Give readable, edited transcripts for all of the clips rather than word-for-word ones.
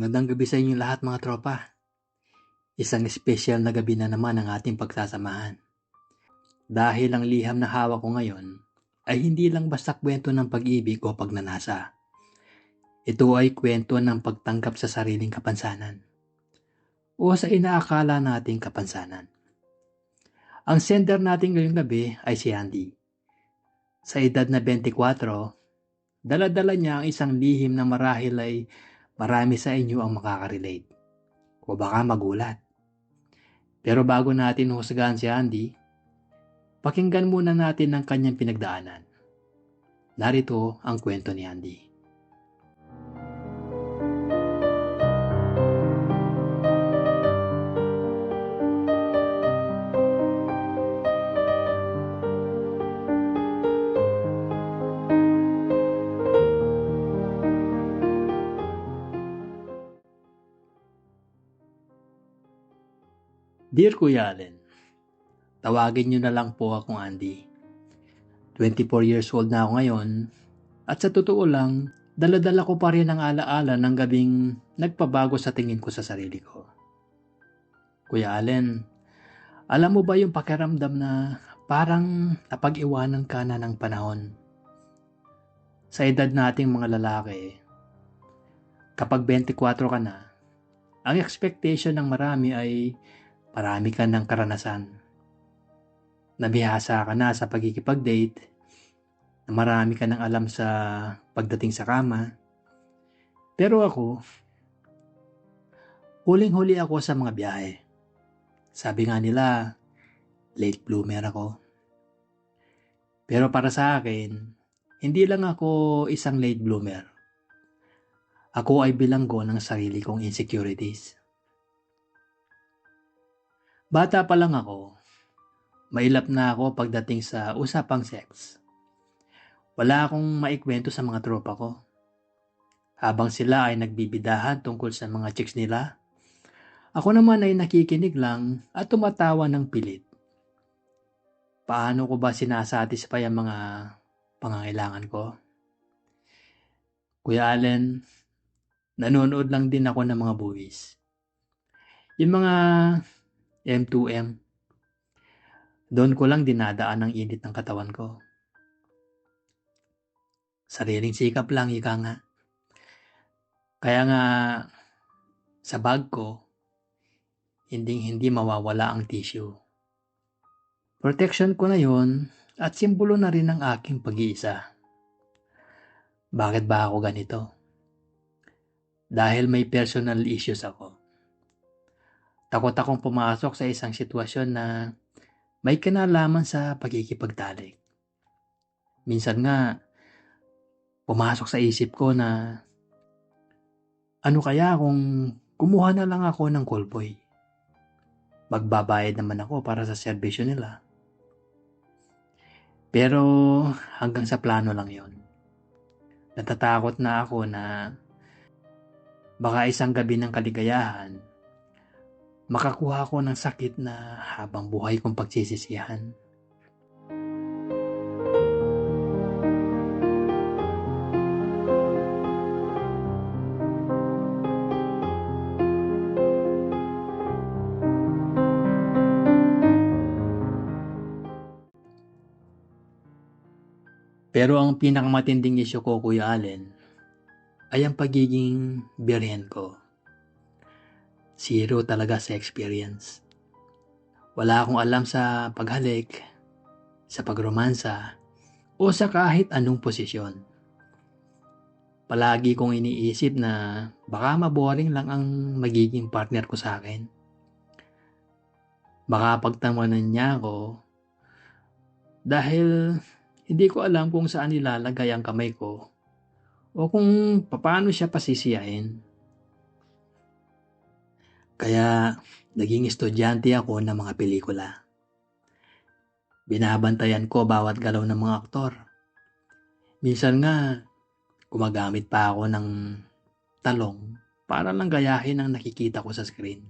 Magandang gabi sa inyong lahat mga tropa. Isang espesyal na gabi na naman ang ating pagsasamahan. Dahil ang liham na hawak ko ngayon ay hindi lang basta kwento ng pag-ibig o pagnanasa. Ito ay kwento ng pagtanggap sa sariling kapansanan o sa inaakala nating kapansanan. Ang sender natin ngayong gabi ay si Andy. Sa edad na 24, dala-dala niya ang isang lihim na marahil ay marami sa inyo ang makaka-relate o baka magulat. Pero bago natin husgahan si Andy, pakinggan muna natin ang kanyang pinagdaanan. Narito ang kwento ni Andy. Dear Kuya Allen, tawagin niyo na lang po akong Andy. 24 years old na ako ngayon at sa totoo lang, dala-dala ko pa rin ang alaala ng gabing nagpabago sa tingin ko sa sarili ko. Kuya Allen, alam mo ba yung pakiramdam na parang napag-iwanan ka na ng panahon? Sa edad nating mga lalaki, kapag 24 ka na, ang expectation ng marami ay marami ka ng karanasan. Nabihasa ka na sa pagkikipag-date, na marami ka nang alam sa pagdating sa kama. Pero ako, huling-huli ako sa mga biyahe. Sabi nga nila, late bloomer ako. Pero para sa akin, hindi lang ako isang late bloomer. Ako ay bilanggo ng sarili kong insecurities. Bata pa lang ako, mailap na ako pagdating sa usapang sex. Wala akong maikwento sa mga tropa ko. Habang sila ay nagbibidahan tungkol sa mga chicks nila, ako naman ay nakikinig lang at tumatawa ng pilit. Paano ko ba sinasatisfy ang mga pangangailangan ko? Kuya Allen, nanonood lang din ako ng mga movies. Yung mga M2M, doon ko lang dinadaan ang init ng katawan ko. Sariling sikap lang, ika nga. Kaya nga, sa bag ko, hindi mawawala ang tissue. Protection ko na yon at simbolo na rin ng aking pag-iisa. Bakit ba ako ganito? Dahil may personal issues ako. Takot akong pumasok sa isang sitwasyon na may kinalaman sa pagkikipagtalik. Minsan nga, pumasok sa isip ko na ano kaya kung kumuha na lang ako ng callboy? Magbabayad naman ako para sa serbisyo nila. Pero hanggang sa plano lang yon. Natatakot na ako na baka isang gabi ng kaligayahan, makakuha ko ng sakit na habang buhay kong pagsisisihan. Pero ang pinakamatinding isyu ko, Kuya Allen, ay ang pagiging birhen ko. Zero talaga sa experience. Wala akong alam sa paghalik, sa pagromansa, o sa kahit anong posisyon. Palagi kong iniisip na baka maboring lang ang magiging partner ko sa akin. Baka pagtamanan niya ako dahil hindi ko alam kung saan ilalagay ang kamay ko o kung paano siya pasisiyahin. Kaya naging estudyante ako ng mga pelikula. Binabantayan ko bawat galaw ng mga aktor. Minsan nga, gumagamit pa ako ng talong para lang gayahin ang nakikita ko sa screen.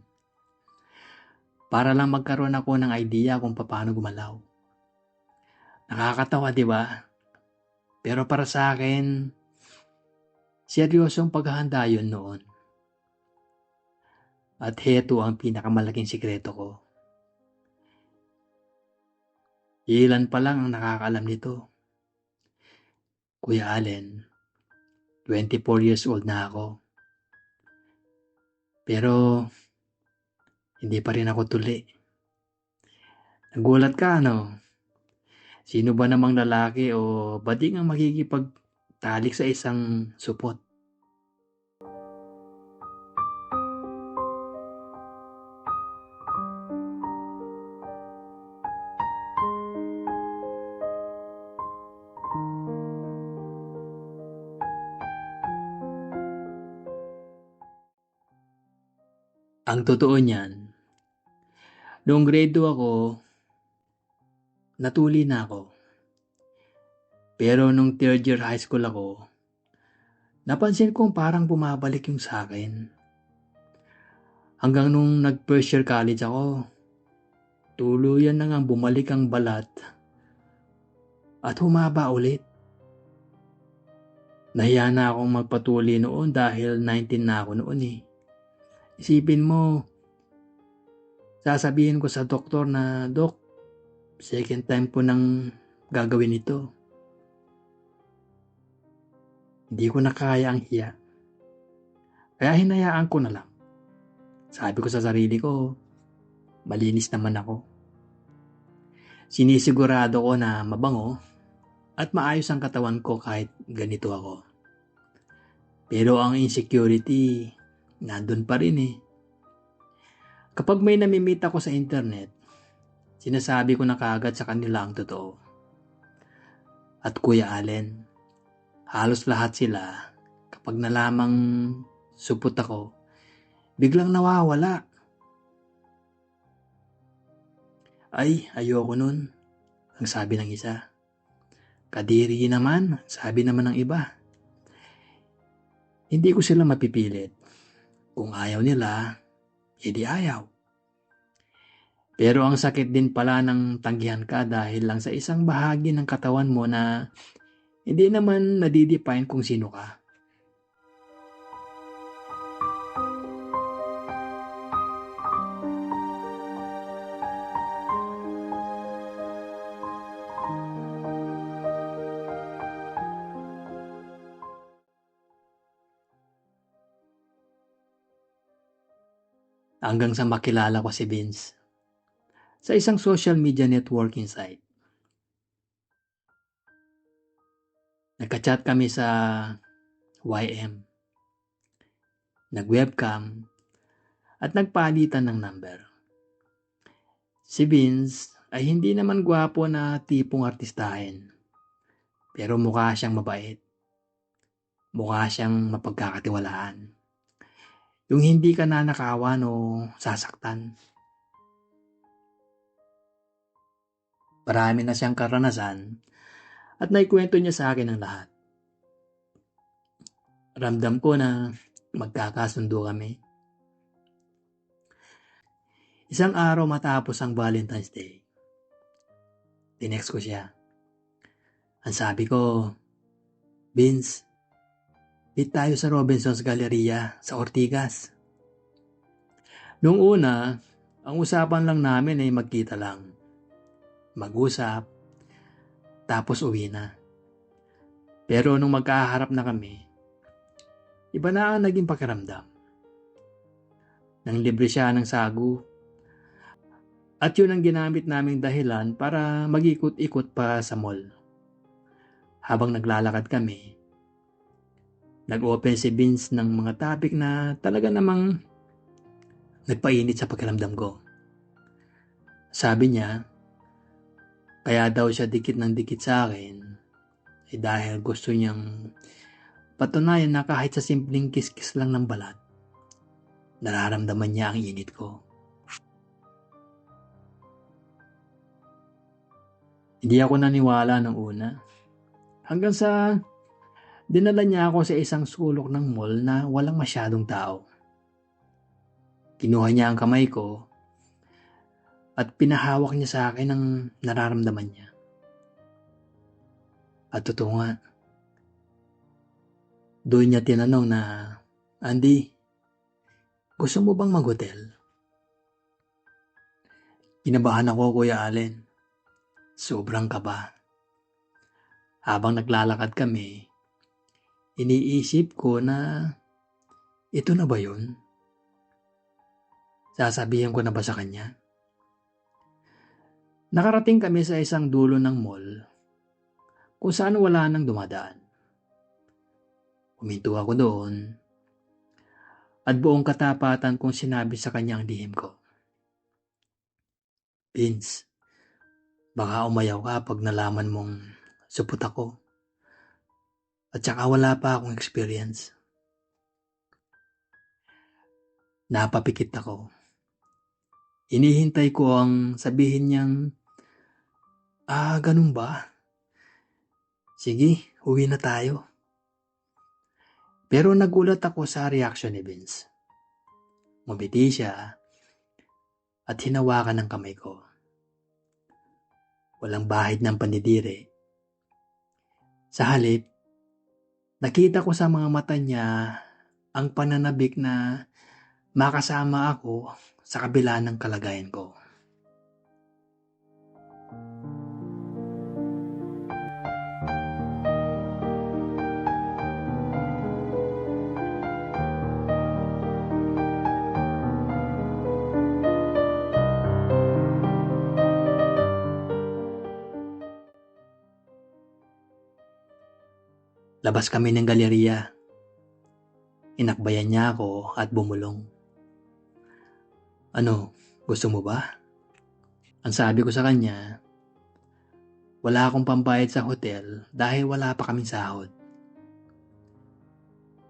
Para lang magkaroon ako ng idea kung paano gumalaw. Nakakatawa, di ba? Pero para sa akin, seryosong paghahanda yun noon. At heto ang pinakamalaking sikreto ko. Ilan pa lang ang nakakaalam nito. Kuya Allen, 24 years old na ako. Pero hindi pa rin ako tuli. Nagulat ka, ano? Sino ba namang lalaki o bading ang makikipagtalik sa isang supot? Ang totoo niyan, noong grade 2 ako, natuli na ako. Pero nung third year high school ako, napansin kong parang bumabalik yung sa akin. Hanggang nung nag-first year college ako, tuluyan na ngang bumalik ang balat at humaba ulit. Nahiya na akong magpatuli noon dahil 19 na ako noon eh. Isipin mo, sasabihin ko sa doktor na, "Dok, second time po nang gagawin ito." Hindi ko na kaya ang hiya. Kaya hinayaan ko na lang. Sabi ko sa sarili ko, malinis naman ako. Sinisigurado ko na mabango at maayos ang katawan ko kahit ganito ako. Pero ang insecurity, nandun pa rin eh. Kapag may namimit ako sa internet, sinasabi ko na kaagad sa kanila ang totoo. At Kuya Allen, halos lahat sila, kapag nalamang supot ako, biglang nawawala. Ay, ayoko nun, ang sabi ng isa. Kadiri naman, sabi naman ng iba. Hindi ko sila mapipilit. Kung ayaw nila, edi ayaw. Pero ang sakit din pala ng tanggihan ka dahil lang sa isang bahagi ng katawan mo na hindi naman nadidefine kung sino ka. Hanggang sa makilala ko si Vince sa isang social media networking site. Nagka-chat kami sa YM, nag-webcam, at nagpalitan ng number. Si Vince ay hindi naman gwapo na tipong artistahin, pero mukha siyang mabait. Mukha siyang mapagkakatiwalaan. Yung hindi ka nanakawan o sasaktan. Marami na siyang karanasan at naikwento niya sa akin ang lahat. Ramdam ko na magkakasundo kami. Isang araw matapos ang Valentine's Day, tinext ko siya. Ang sabi ko, Vince, meet tayo sa Robinson's Galleria sa Ortigas. Noong una, ang usapan lang namin ay magkita lang. Mag-usap, tapos uwi na. Pero nung magkaharap na kami, iba na ang naging pakiramdam. Nang libre siya ng sagu. At yun ang ginamit naming dahilan para mag-ikot-ikot pa sa mall. Habang naglalakad kami, nag-open si Vince ng mga topic na talaga namang nagpainit sa pakiramdam ko. Sabi niya, kaya daw siya dikit ng dikit sa akin dahil gusto niyang patunayan na kahit sa simpleng kiss-kiss lang ng balat, nararamdaman niya ang init ko. Hindi ako naniwala ng una. Hanggang sa dinala niya ako sa isang sulok ng mall na walang masyadong tao. Kinuha niya ang kamay ko at pinahawak niya sa akin ang nararamdaman niya. At totoo nga, doon niya tinanong na, Andy, Gusto mo bang mag-hotel? Kinabahan ako, Kuya Allen. Sobrang kaba. Habang naglalakad kami, iniisip ko na ito na ba yun? Sasabihin ko na ba sa kanya? Nakarating kami sa isang dulo ng mall kung saan wala nang dumadaan. Huminto ako doon at buong katapatan kong sinabi sa kanya ang lihim ko. Vince, baka umayaw ka pag nalaman mong supot ako. At saka wala pa akong experience. Napapikit ako. Inihintay ko ang sabihin niyang, ganun ba? Sige, uwi na tayo. Pero nagulat ako sa reaksyon ni Vince. Ngumiti siya at hinawakan ng kamay ko. Walang bahid ng panidiri. Sa halip, nakita ko sa mga mata niya ang pananabik na makasama ako sa kabila ng kalagayan ko. Labas kami ng galeriya. Inakbayan niya ako at bumulong. Ano, gusto mo ba? Ang sabi ko sa kanya, wala akong pambayad sa hotel dahil wala pa kaming sahod.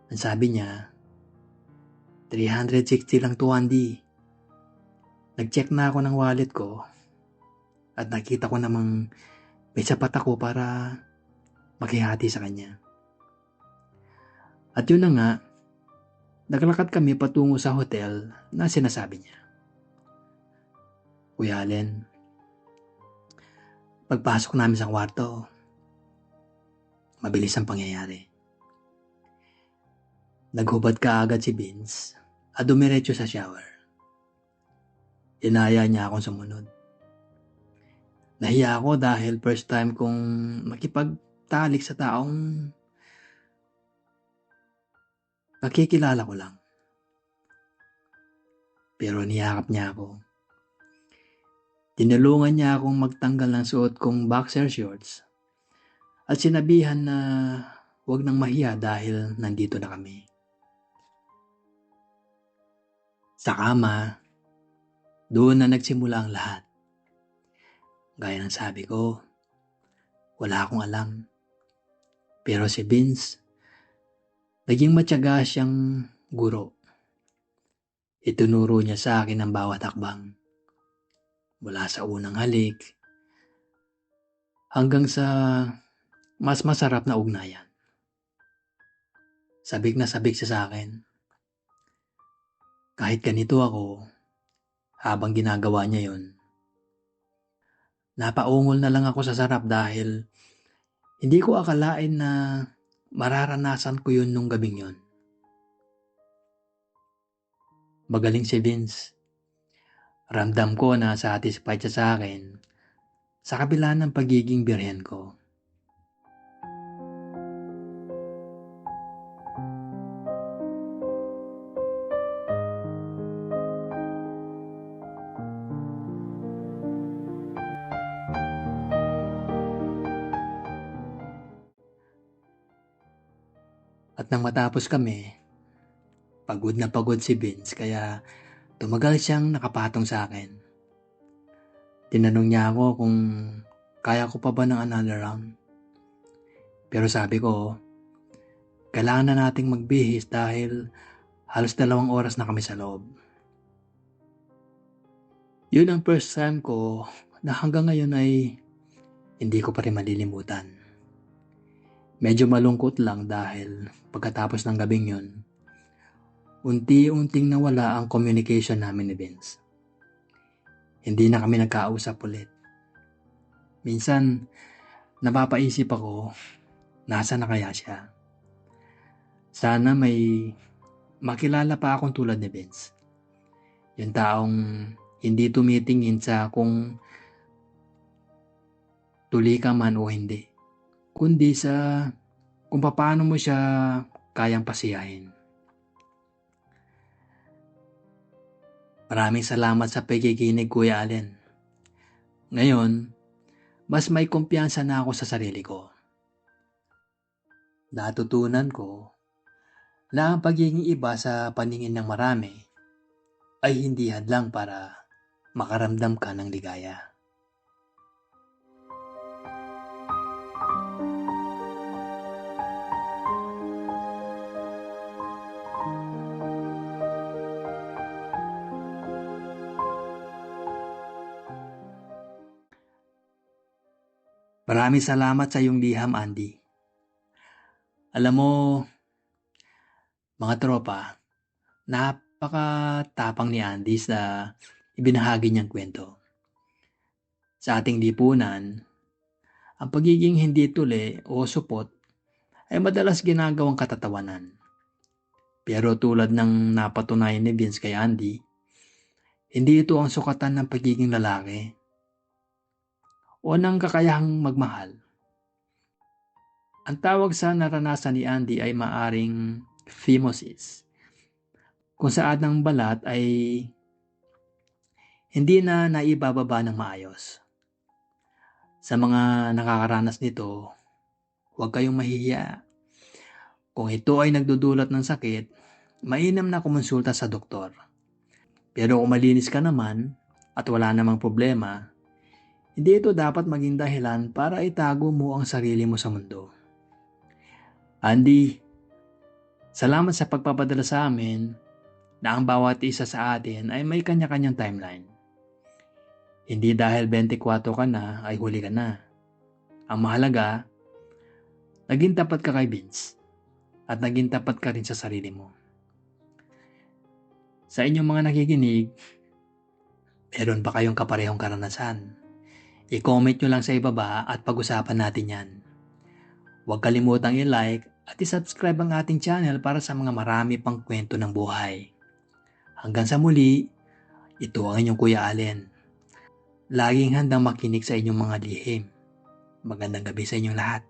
Ang sabi niya, 360 lang to, Andy. Nag-check na ako ng wallet ko at nakita ko namang may sapat ako para makihati sa kanya. At yun na nga, naglakad kami patungo sa hotel na sinasabi niya. Kuya Allen, pagpasok namin sa kwarto, mabilis ang pangyayari. Naghubad ka agad si Vince at dumiretso sa shower. Inaya niya akong sumunod. Nahiya ako dahil first time kong makipagtalik sa taong nakikilala ko lang. Pero niyakap niya ako. Tinulungan niya akong magtanggal ng suot kong boxer shorts at sinabihan na huwag nang mahiya dahil nandito na kami. Sa kama, doon na nagsimula ang lahat. Gaya ng sabi ko, wala akong alam. Pero si Vince, naging matyaga siyang guro. Itinuro niya sa akin ang bawat hakbang. Mula sa unang halik hanggang sa mas masarap na ugnayan. Sabik na sabik siya sa akin. Kahit ganito ako, habang ginagawa niya yon, napaungol na lang ako sa sarap dahil hindi ko akalain na mararanasan ko yun nung gabing yon. Magaling si Vince. Ramdam ko na satisfied siya sa akin sa kabila ng pagiging birhen ko. At nang matapos kami, pagod na pagod si Vince kaya tumagal siyang nakapatong sa akin. Tinanong niya ako kung kaya ko pa ba ng another round. Pero sabi ko, kailangan na nating magbihis dahil halos 2 oras na kami sa loob. Yun ang first time ko na hanggang ngayon ay hindi ko pa rin malilimutan. Medyo malungkot lang dahil pagkatapos ng gabing yun, unti-unting nawala ang communication namin ni Vince. Hindi na kami nagkausap ulit. Minsan, napapaisip ako, nasa na kaya siya? Sana may makilala pa akong tulad ni Vince. Yung taong hindi tumitingin sa kung tuli ka man o hindi, kundi sa kung paano mo siya kayang pasiyahin. Maraming salamat sa pakikinig, Kuya Allen. Ngayon, mas may kumpiyansa na ako sa sarili ko. Natutunan ko na ang pagiging iba sa paningin ng marami ay hindi hadlang para makaramdam ka ng ligaya. Maraming salamat sa iyong liham, Andy. Alam mo, mga tropa, napakatapang ni Andy sa ibinahagi niyang kwento. Sa ating lipunan, ang pagiging hindi tuli o supot ay madalas ginagawang katatawanan. Pero tulad ng napatunayan ni Vince kay Andy, hindi ito ang sukatan ng pagiging lalaki o ng kakayahang magmahal. Ang tawag sa naranasan ni Andy ay maaring phimosis, kung saan ang balat ay hindi na naibababa ng maayos. Sa mga nakakaranas nito, huwag kayong mahihiya. Kung ito ay nagdudulot ng sakit, mainam na kumonsulta sa doktor. Pero kung malinis ka naman at wala namang problema, hindi ito dapat maging dahilan para itago mo ang sarili mo sa mundo. Andy, salamat sa pagpapadala sa amin na ang bawat isa sa atin ay may kanya-kanyang timeline. Hindi dahil 24 ka na ay huli ka na. Ang mahalaga, naging tapat ka kay Vince at naging tapat ka rin sa sarili mo. Sa inyong mga nakikinig, meron ba kayong kaparehong karanasan? I-comment nyo lang sa ibaba at pag-usapan natin yan. Huwag kalimutang i-like at i-subscribe ang ating channel para sa mga marami pang kwento ng buhay. Hanggang sa muli, ito ang inyong Kuya Allen. Laging handang makinig sa inyong mga lihim. Magandang gabi sa inyong lahat.